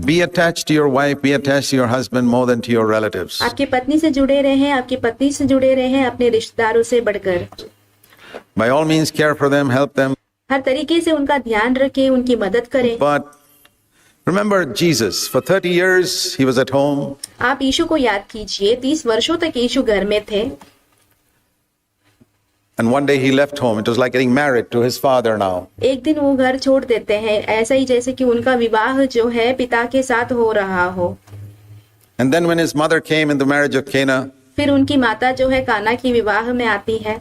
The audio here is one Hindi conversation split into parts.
Be attached to your wife, be attached to your husband more than to your relatives. आपकी पत्नी से जुड़े रहें, आपकी पत्नी से जुड़े रहें अपने रिश्तेदारों से बढ़कर। By all means, care for them, help them. हर तरीके से उनका ध्यान रखें, उनकी मदद करें। But remember Jesus, for 30 years he was at home. आप यीशु को याद कीजिए, 30 वर्षों तक यीशु घर में थे। And one day he left home. It was like getting married to his father now. एक दिन वो घर छोड़ देते हैं, ऐसा ही जैसे कि उनका विवाह जो है पिता के साथ हो रहा हो। And then when his mother came in the marriage of Cana, फिर उनकी माता जो है काना की विवाह में आती है।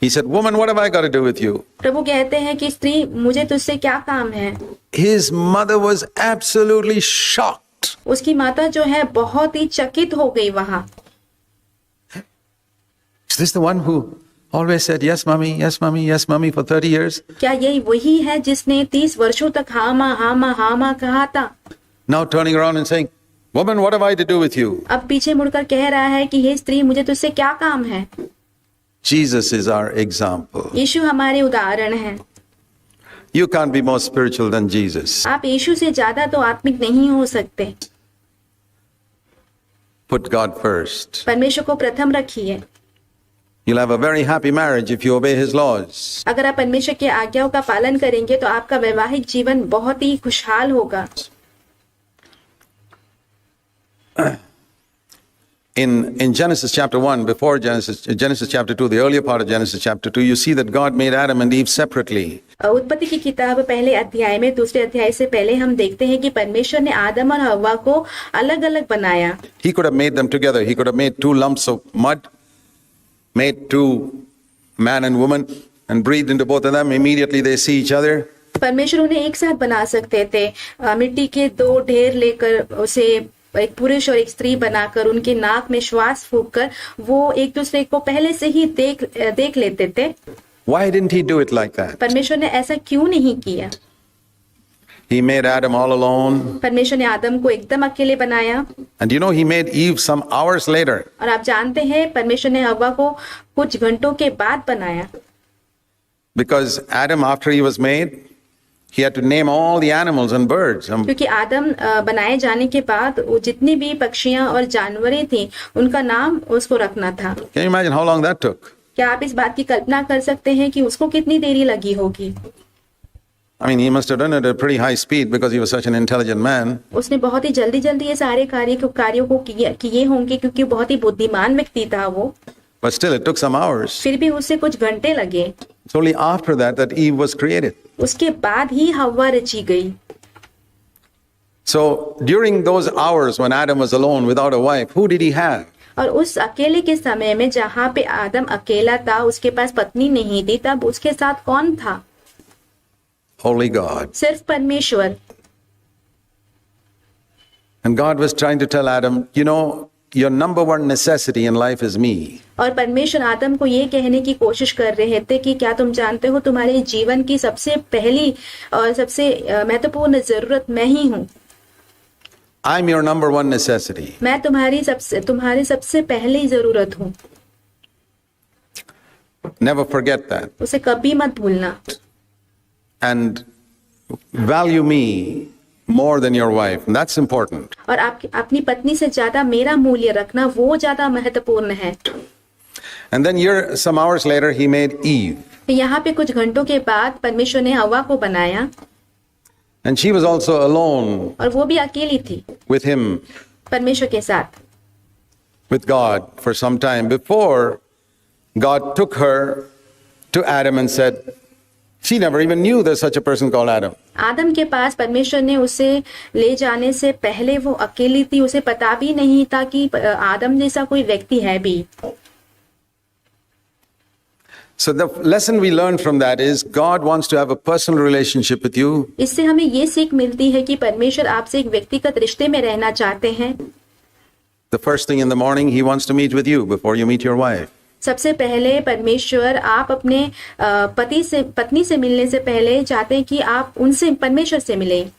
he said, "Woman, what have I got to do with you?" प्रभु कहते हैं कि स्त्री, मुझे तुझसे क्या काम है। His mother was absolutely shocked. उसकी माता जो है बहुत ही चकित हो गई वहां। Is this the one who always said, yes, mommy, yes, mommy, yes, mommy for 30 years? क्या यही वही है जिसने 30 वर्षों तक हाँ माँ हाँ माँ हाँ माँ कहा था? Now turning around and saying, "Woman, what have I to do with you?" अब पीछे मुड़कर कह रहा है कि हे स्त्री, मुझे तुझसे क्या काम है? Jesus is our example. यीशु हमारे उदाहरण हैं। You can't be more spiritual than Jesus. आप यीशु से ज्यादा तो आत्मिक नहीं हो सकते। Put God first. परमेश्वर को प्रथम रखिए। You'll have a very happy marriage if you obey His laws. अगर आप परमेश्वर की आज्ञाओं का पालन करेंगे तो आपका वैवाहिक जीवन बहुत ही खुशहाल होगा। In Genesis chapter 1, before Genesis chapter 2, the earlier part of Genesis chapter 2, you see that God made Adam and Eve separately. उत्पत्ति की किताब पहले अध्याय में, दूसरे अध्याय से पहले हम देखते हैं कि परमेश्वर ने आदम और हव्वा को अलग अलग बनाया। He could have made them together. He could have made two lumps of mud, made two man and woman, and breathed into both of them. Immediately they see each other. परमेश्वर उन्हें एक साथ बना सकते थे, मिट्टी के दो ढेर लेकर उसे एक पुरुष और एक स्त्री बनाकर उनके नाक में श्वास फूंककर वो एक दूसरे को पहले से ही देख लेते थे। Why didn't He do it like that? परमेश्वर ने ऐसा क्यों नहीं किया? He made Adam all alone. परमेश्वर ने आदम को एकदम अकेले बनाया। And you know, He made Eve some hours later. और आप जानते हैं परमेश्वर ने हव्वा को कुछ घंटों के बाद बनाया। Because Adam, after he was made, he had to name all the animals and birds. क्योंकि आदम बनाए जाने के बाद वो जितनी भी पक्षियां और जानवरें थी उनका नाम उसको रखना था। Can you imagine how long that took? क्या आप इस बात की कल्पना कर सकते हैं कि उसको कितनी देरी लगी होगी? I mean, he must have done it at a pretty high speed because he was such an intelligent man. उसने बहुत ही जल्दी जल्दी ये सारे कार्यों को किए होंगे क्योंकि बहुत ही बुद्धिमान व्यक्ति था वो। But still, it took some hours. फिर भी उससे कुछ घंटे लगे। It's only after that Eve was created. उसके बाद ही हव्वा रची गई। So during those hours when Adam was alone without a wife, who did he have? और उस अकेले के समय में जहाँ पे आदम अकेला था, उसके पास पत्नी नहीं थी, तब उसके साथ कौन था? Holy God. सिर्फ परमेश्वर। And God was trying to tell Adam, you know, your number one necessity in life is me. और परमेश्वर आदम को ये कहने की कोशिश कर रहे थे कि क्या तुम जानते हो तुम्हारे जीवन की सबसे पहली और सबसे महत्वपूर्ण जरूरत मैं ही हूँ। I'm your number one necessity. मैं तुम्हारी सबसे पहली जरूरत हूँ। Never forget that. उसे कभी मत भूलना। And value me more than your wife. And that's important. और अपनी पत्नी से ज्यादा मेरा मूल्य रखना वो ज्यादा महत्वपूर्ण है। And then some hours later he made Eve. यहाँ पे कुछ घंटों के बाद परमेश्वर ने हव्वा को बनाया। And she was also alone और वो भी अकेली थी with him, परमेश्वर के साथ, with God for some time before God took her to Adam and said, she never even knew there's such a person called Adam. आदम के पास परमेश्वर ने उसे ले जाने से पहले वो अकेली थी, उसे पता भी नहीं था कि आदम जैसा कोई व्यक्ति है भी। So the lesson we learned from that is God wants to have a personal relationship with you. इससे हमें ये सीख मिलती है कि परमेश्वर आपसे एक व्यक्तिगत रिश्ते में रहना चाहते हैं। The first thing in the morning he wants to meet with you before you meet your wife. सबसे पहले परमेश्वर आप अपने पत्नी से मिलने से पहले चाहते हैं कि आप उनसे परमेश्वर से मिलें।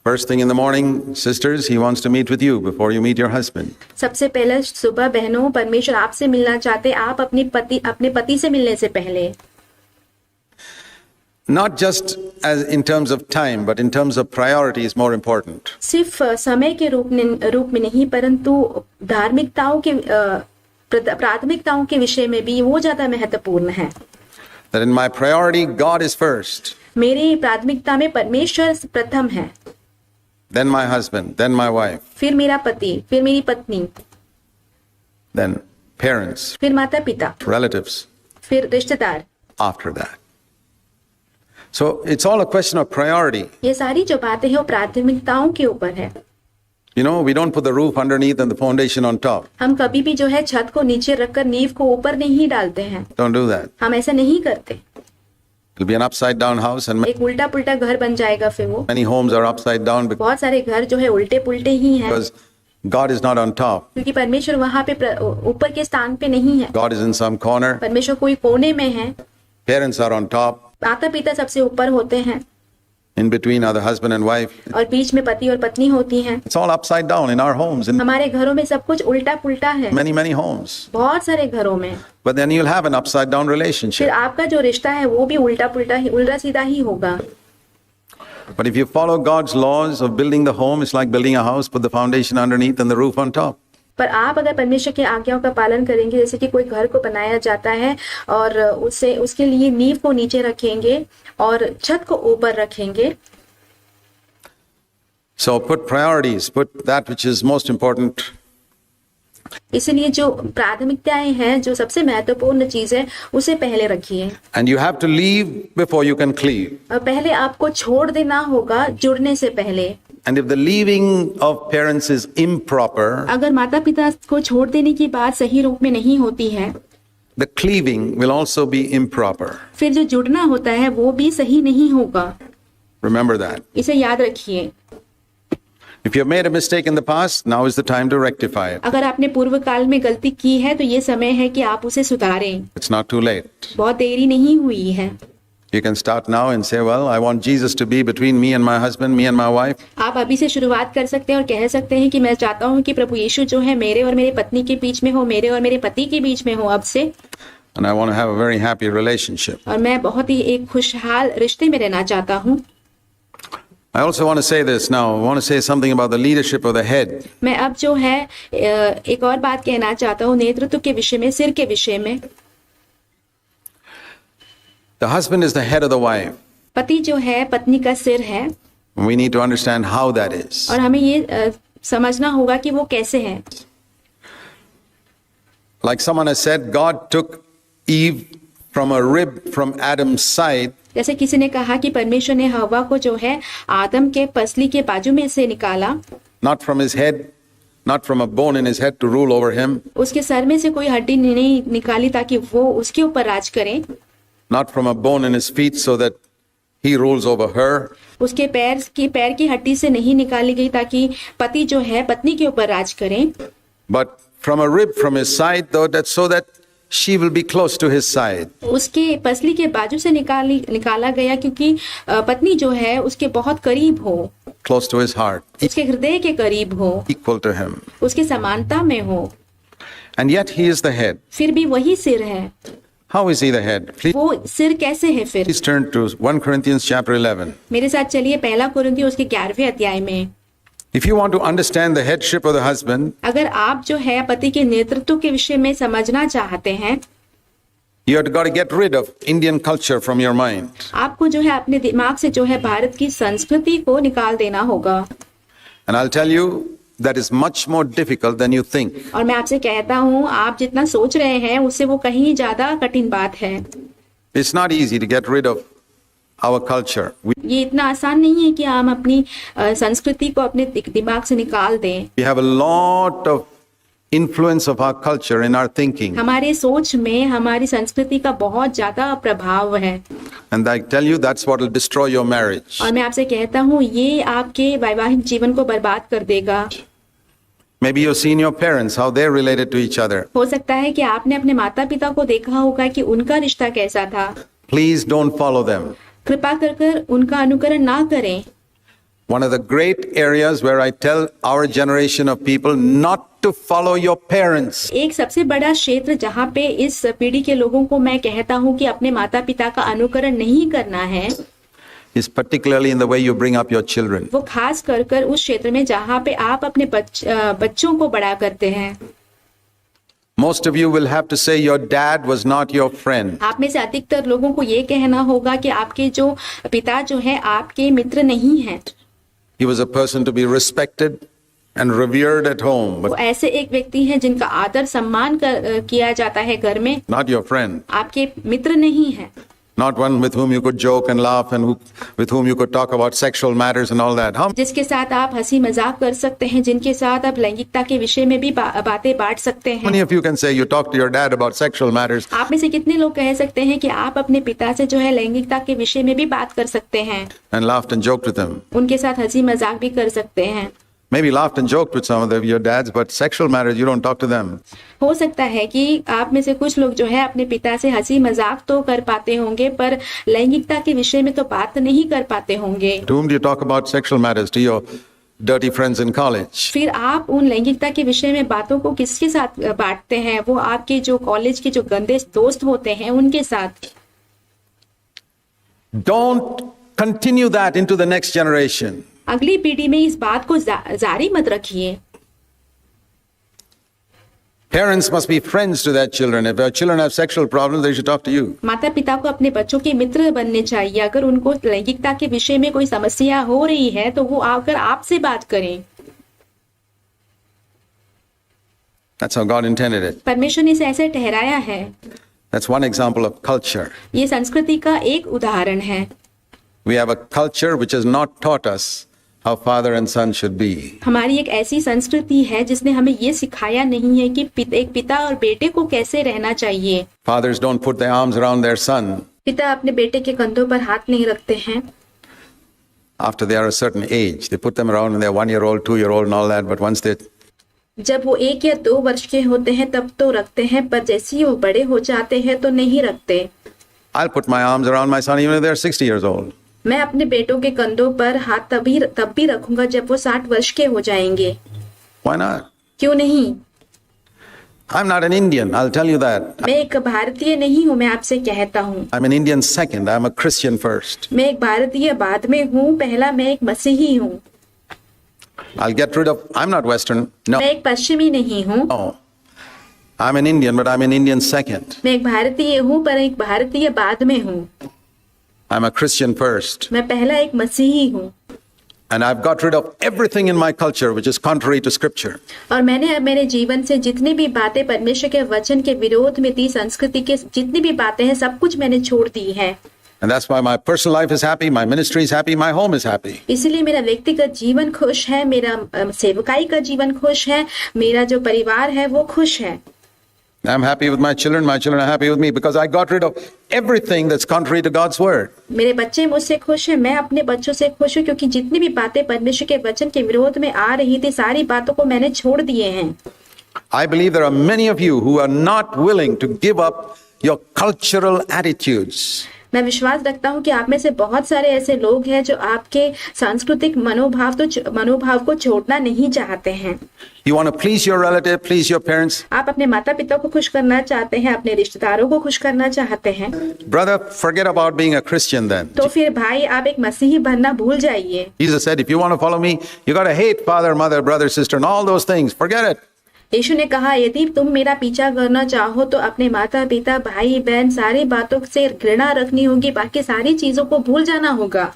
First thing in the morning, sisters, he wants to meet with you before you meet your husband. सबसे पहले सुबह बहनों परमेश्वर आपसे मिलना चाहते हैं, आप अपने पति से मिलने से पहले। not just as in terms of time, but in terms of priority is more important. सिर्फ समय के रूप में नहीं, परंतु धार्मिकताओं के प्राथमिकताओं के विषय में भी वो ज्यादा महत्वपूर्ण है। That in my priority, God is first, मेरी प्राथमिकता में परमेश्वर प्रथम है, then my husband, then my wife, फिर मेरा पति, फिर मेरी पत्नी, then parents, फिर माता पिता, relatives फिर रिश्तेदार। after that. So it's all a question of priority. ये सारी जो बातें हैं वो प्राथमिकताओं के ऊपर है। You know, we don't put the roof underneath and the foundation on top. हम कभी भी जो है छत को नीचे रखकर नींव को ऊपर नहीं डालते हैं, Don't do that. हम ऐसा नहीं करते। It'll be an upside down house, and एक उल्टा पुल्टा घर बन जाएगा फिर वो। many homes are upside down बहुत सारे घर जो है उल्टे पुल्टे ही हैं, because God is not on top. क्योंकि परमेश्वर वहाँ पे ऊपर के स्थान पे नहीं है। God is in some corner. परमेश्वर कोई कोने में है, Parents are on top. माता पिता सबसे ऊपर होते हैं, In between are the husband and wife. और बीच में पति और पत्नी होती हैं। It's all upside down in our homes, in हमारे घरों में सब कुछ उल्टा पुल्टा है, many homes. बहुत सारे घरों में। But then you'll have an upside down फिर relationship. आपका जो रिश्ता है वो भी उल्टा पुल्टा ही, उल्टा सीधा ही होगा। But if you follow God's laws of building the home, it's like building a house, put the foundation underneath and the roof on top. पर आप अगर परमेश्वर की आज्ञाओं का पालन करेंगे, जैसे कि कोई घर को बनाया जाता है और उससे उसके लिए नींव को नीचे रखेंगे और छत को ऊपर रखेंगे। So put priorities, put that which is most important. इसलिए जो प्राथमिकताएं हैं, जो सबसे महत्वपूर्ण चीज है, उसे पहले रखिए। And you have to leave before you can cleave. और पहले आपको छोड़ देना होगा जुड़ने से पहले। And if the leaving of parents is improper, अगर माता पिता को छोड़ देने की बात सही रूप में नहीं होती है, the cleaving will also be improper. फिर जो जुड़ना होता है वो भी सही नहीं होगा। Remember that. इसे याद रखिए। If you have made a mistake in the past, now is the time to rectify it. अगर आपने पूर्व काल में गलती की है तो ये समय है कि आप उसे सुधारें। It's not too late. बहुत देरी नहीं हुई है। You can start now and say, well, I want Jesus to be between me and my husband, me and my wife. आप अभी से शुरुआत कर सकते हैं और कह सकते हैं कि मैं चाहता हूँ कि प्रभु यीशु जो है मेरे और मेरे पत्नी के बीच में हो, मेरे और मेरे पति के बीच में हो अब से। And I want to have a very happy relationship. और मैं बहुत ही एक खुशहाल रिश्ते में रहना चाहता हूँ। I also want to say this now. I want to say something about the leadership of the head. मैं अब जो है एक और बात कहना चाहता हूँ नेतृत्व के विषय में, सिर के विषय में। The husband is the head of the wife. पति जो है पत्नी का सिर है, We need to understand how that is. और हमें ये समझना होगा कि वो कैसे है। Like someone has said, God took Eve from a rib from Adam's side, जैसे किसी ने कहा कि परमेश्वर ने हवा को जो है आदम के पसली के बाजू में से निकाला, not from his head, not from a bone in his head to rule over him, उसके सर में से कोई हड्डी नहीं निकाली ताकि वो उसके ऊपर राज करे, not from a bone in his feet so that he rules over her, उसके पैर की हड्डी से नहीं निकाली गई ताकि पति जो है पत्नी के ऊपर राज करे, but from a rib from his side, though, that so that she will be close to his side. उसके पसली के बाजू से निकाला गया क्योंकि पत्नी जो है उसके बहुत करीब हो, Close to his heart, उसके हृदय के करीब हो, equal to him. उसके समानता में हो। And yet he is the head. फिर भी वही सिर है। How is he the head? वो सिर कैसे है फिर? Please turn to 1 Corinthians chapter 11. मेरे साथ चलिए पहला कुरिन्थियों उसके 11वें अध्याय में। If you want to understand the headship of the husband, अगर आप जो है पति के नेतृत्व के विषय में समझना चाहते हैं, you have got to get rid of Indian culture from your mind. आपको जो है अपने दिमाग से जो है भारत की संस्कृति को निकाल देना होगा। And I'll tell you, that is much more difficult than you think. और मैं आपसे कहता हूँ, आप जितना सोच रहे हैं उससे वो कहीं ज्यादा कठिन बात है। It's not easy to get rid of our culture. ये इतना आसान नहीं है कि हम अपनी संस्कृति को अपने दिमाग से निकाल दें। We have a lot of influence of our culture in our thinking. हमारे सोच में हमारी संस्कृति का बहुत ज्यादा प्रभाव है। And I tell you, that's what will destroy your marriage. और मैं आपसे कहता हूँ ये आपके वैवाहिक जीवन को बर्बाद कर देगा। Maybe you've seen your parents, how they're related to each other. हो सकता है कि आपने अपने माता पिता को देखा होगा कि उनका रिश्ता कैसा था। Please don't follow them. कृपा कर उनका अनुकरण ना करें। One of the great areas where I tell our generation of people not to follow your parents. एक सबसे बड़ा क्षेत्र जहाँ पे इस पीढ़ी के लोगों को मैं कहता हूँ कि अपने माता पिता का अनुकरण नहीं करना है, is particularly in the way you bring up your children. वो खास कर कर उस क्षेत्र में जहाँ पे आप अपने बच्चों को बड़ा करते हैं। Most of you will have to say your dad was not your friend. आप में से अधिकतर लोगों को ये कहना होगा कि आपके जो पिता जो है आपके मित्र नहीं हैं। He was a person to be respected and revered at home, वो but ऐसे एक व्यक्ति हैं जिनका आदर सम्मान किया जाता है घर में, not your friend. आपके मित्र नहीं है। Not one with whom you could joke and laugh and with whom you could talk about sexual matters and all that. जिसके साथ आप हंसी मजाक कर सकते हैं, जिनके साथ आप लैंगिकता के विषय में भी बातें बांट सकते How many हैं। of you can say you talk to your dad about sexual matters? आप में से कितने लोग कह सकते हैं कि आप अपने पिता से जो है लैंगिकता के विषय में भी बात कर सकते हैं, And laughed and joked with them. उनके साथ हंसी मजाक भी कर सकते हैं। Maybe laughed and joked with some of your dads, but sexual matters, you don't talk to them. हो सकता है कि आप में से कुछ लोग जो है अपने पिता से हंसी मजाक तो कर पाते होंगे, पर लैंगिकता के विषय में तो बात नहीं कर पाते होंगे। To whom do you talk about sexual matters? To your dirty friends in college? फिर आप उन लैंगिकता के विषय में बातों को किसके साथ बांटते हैं? वो आपके जो कॉलेज के जो गंदे दोस्त होते हैं उनके साथ। Don't continue that into the next generation. अगली पीढ़ी में इस बात को जारी मत रखिए। Parents must be friends to their children. If your children have sexual problems, they should talk to you. माता पिता को अपने बच्चों के मित्र बनने चाहिए। अगर उनको लैंगिकता के विषय में कोई समस्या हो रही है तो वो आकर आपसे बात करें। That's how God intended it. परमेश्वर ने इसे ऐसे ठहराया है। That's one example of culture. ये संस्कृति का एक उदाहरण है। We have a culture which has not taught us how father and son should be. हमारी एक ऐसी संस्कृति है जिसने हमें ये सिखाया नहीं है कि एक पिता और बेटे को कैसे रहना चाहिए। Fathers don't put their arms around their son पिता अपने बेटे के कंधों पर हाथ नहीं रखते हैं। after they are a certain age. They put them around when they're 1-year-old, 2-year-old and all that, but once they जब वो 1 या 2 वर्ष के होते हैं तब तो रखते हैं, पर जैसे ही वो बड़े हो जाते हैं तो नहीं रखते। I'll put my arms around my son even if they're 60 years old. मैं अपने बेटों के कंधों पर हाथ तब भी रखूंगा जब वो 60 वर्ष के हो जाएंगे। Why not? क्यों नहीं? I'm not an Indian, I'll tell you that. मैं एक भारतीय नहीं हूँ, मैं आपसे कहता हूँ। I'm an Indian second, I'm a Christian first. मैं एक भारतीय बाद में हूँ, पहला मैं एक मसीही हूँ। I'll get rid of, I'm not Western, no. मैं एक पश्चिमी नहीं हूँ। No. I'm an Indian, but I'm an Indian second. मैं एक भारतीय हूँ, पर एक भारतीय बाद में हूँ। I'm a Christian first. मैं पहला एक मसीही हूँ। And I've got rid of everything in my culture which is contrary to scripture. और मैंने अब मेरे जीवन से जितनी भी बातें परमेश्वर के वचन के विरोध में थी, संस्कृति के जितनी भी बातें हैं, सब कुछ मैंने छोड़ दी है। And that's why my personal life is happy, my ministry is happy, my home is happy. इसलिए मेरा व्यक्तिगत जीवन खुश है, मेरा सेवकाई का जीवन खुश है, मेरा जो परिवार है वो खुश है। I'm happy with my children are happy with me because I got rid of everything that's contrary to God's word. मेरे बच्चे मुझसे खुश हैं, मैं अपने बच्चों से खुश हूँ, क्योंकि जितनी भी बातें परमेश्वर के वचन के विरोध में आ रही थी, सारी बातों को मैंने छोड़ दिए हैं। I believe there are many of you who are not willing to give up your cultural attitudes. मैं विश्वास रखता हूँ कि आप में से बहुत सारे ऐसे लोग हैं जो आपके सांस्कृतिक मनोभाव को छोड़ना नहीं चाहते हैं। You want to please your relative, please your parents. आप अपने माता पिता को खुश करना चाहते हैं, अपने रिश्तेदारों को खुश करना चाहते हैं। Brother, forget about being a Christian then. तो फिर भाई आप एक मसीही बनना भूल जाइए। Jesus said, if you want to follow me, you got to hate father, mother, brother, sister, and all those things. Forget it. यीशु ने कहा, यदि तुम मेरा पीछा करना चाहो तो अपने माता पिता भाई बहन सारी बातों से घृणा रखनी होगी, बाकी सारी चीजों को भूल जाना होगा।